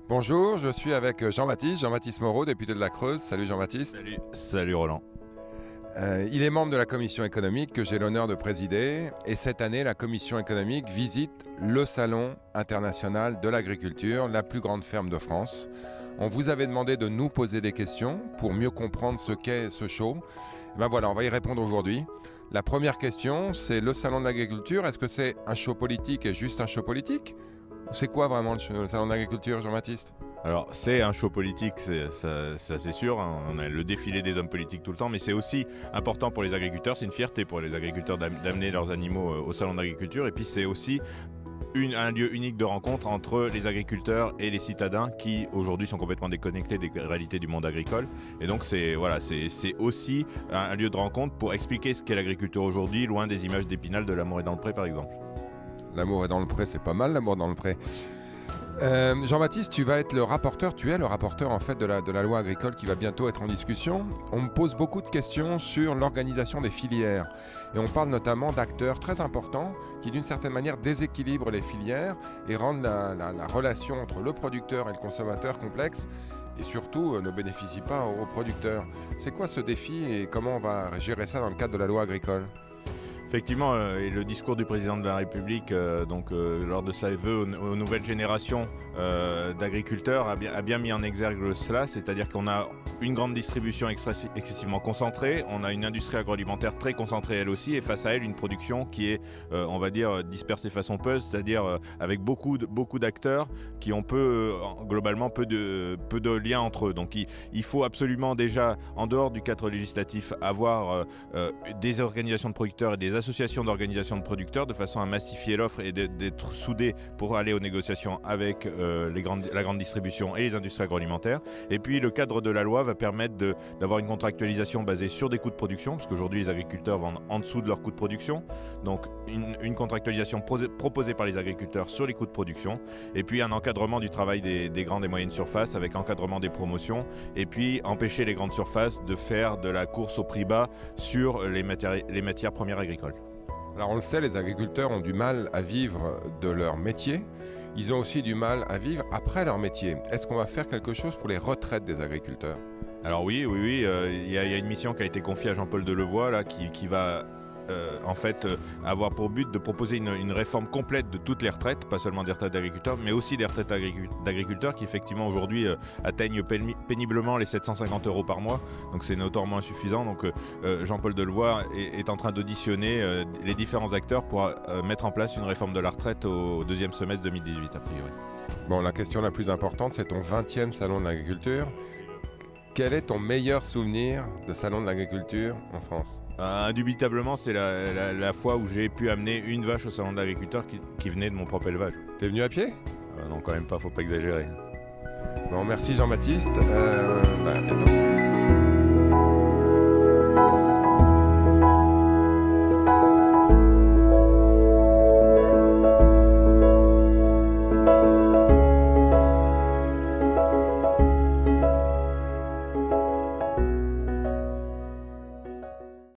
Bonjour, je suis avec Jean-Baptiste Moreau, député de la Creuse. Salut Jean-Baptiste. Salut Roland. Il est membre de la commission économique que j'ai l'honneur de présider. Et cette année, la commission économique visite le Salon international de l'agriculture, la plus grande ferme de France. On vous avait demandé de nous poser des questions pour mieux comprendre ce qu'est ce show. Et ben voilà, on va y répondre aujourd'hui. La première question, c'est le Salon de l'agriculture. Est-ce que c'est un show politique et juste un show politique ? C'est quoi vraiment le Salon de l'agriculture, Jean-Baptiste ? Alors c'est un show politique, ça c'est sûr, hein. On a le défilé des hommes politiques tout le temps, mais c'est aussi important pour les agriculteurs, c'est une fierté pour les agriculteurs d'amener leurs animaux au Salon de l'agriculture, et puis c'est aussi un lieu unique de rencontre entre les agriculteurs et les citadins qui aujourd'hui sont complètement déconnectés des réalités du monde agricole. Et donc c'est aussi un lieu de rencontre pour expliquer ce qu'est l'agriculture aujourd'hui, loin des images d'Épinal de L'amour est dans le pré par exemple. L'amour est dans le pré, c'est pas mal l'amour dans le pré. Jean-Baptiste, tu es le rapporteur en fait de la loi agricole qui va bientôt être en discussion. On me pose beaucoup de questions sur l'organisation des filières et on parle notamment d'acteurs très importants qui d'une certaine manière déséquilibrent les filières et rendent la relation entre le producteur et le consommateur complexe et surtout ne bénéficient pas aux producteurs. C'est quoi ce défi et comment on va gérer ça dans le cadre de la loi agricole ? Effectivement, et le discours du président de la République, lors de sa vœux aux nouvelles générations d'agriculteurs, a bien mis en exergue cela, c'est-à-dire qu'on a une grande distribution excessivement concentrée, on a une industrie agroalimentaire très concentrée elle aussi, et face à elle une production qui est, dispersée façon puzzle, c'est-à-dire avec beaucoup d'acteurs qui ont globalement peu de liens entre eux. Donc il faut absolument déjà, en dehors du cadre législatif, avoir des organisations de producteurs et des associations d'organisations de producteurs de façon à massifier l'offre et d'être soudés pour aller aux négociations avec la grande distribution et les industries agroalimentaires. Et puis le cadre de la loi va permettre d'avoir une contractualisation basée sur des coûts de production, parce qu'aujourd'hui les agriculteurs vendent en dessous de leurs coûts de production. Donc une contractualisation proposée par les agriculteurs sur les coûts de production, et puis un encadrement du travail des grandes et moyennes surfaces avec encadrement des promotions, et puis empêcher les grandes surfaces de faire de la course au prix bas sur les matières premières agricoles. Alors on le sait, les agriculteurs ont du mal à vivre de leur métier. Ils ont aussi du mal à vivre après leur métier. Est-ce qu'on va faire quelque chose pour les retraites des agriculteurs ? Alors oui, il y a une mission qui a été confiée à Jean-Paul Delevoye là, qui va avoir pour but de proposer une réforme complète de toutes les retraites, pas seulement des retraites d'agriculteurs, mais aussi des retraites d'agriculteurs qui effectivement aujourd'hui atteignent péniblement les 750 € par mois, donc c'est notoirement insuffisant. Donc Jean-Paul Delevoye est en train d'auditionner les différents acteurs pour mettre en place une réforme de la retraite au deuxième semestre 2018 a priori. Bon, la question la plus importante, c'est ton 20e salon de l'agriculture. Quel est ton meilleur souvenir de salon de l'agriculture en France ? Indubitablement, c'est la fois où j'ai pu amener une vache au salon de l'agriculteur qui venait de mon propre élevage. T'es venu à pied ? Non, quand même pas, faut pas exagérer. Bon, merci Jean-Baptiste. À bientôt.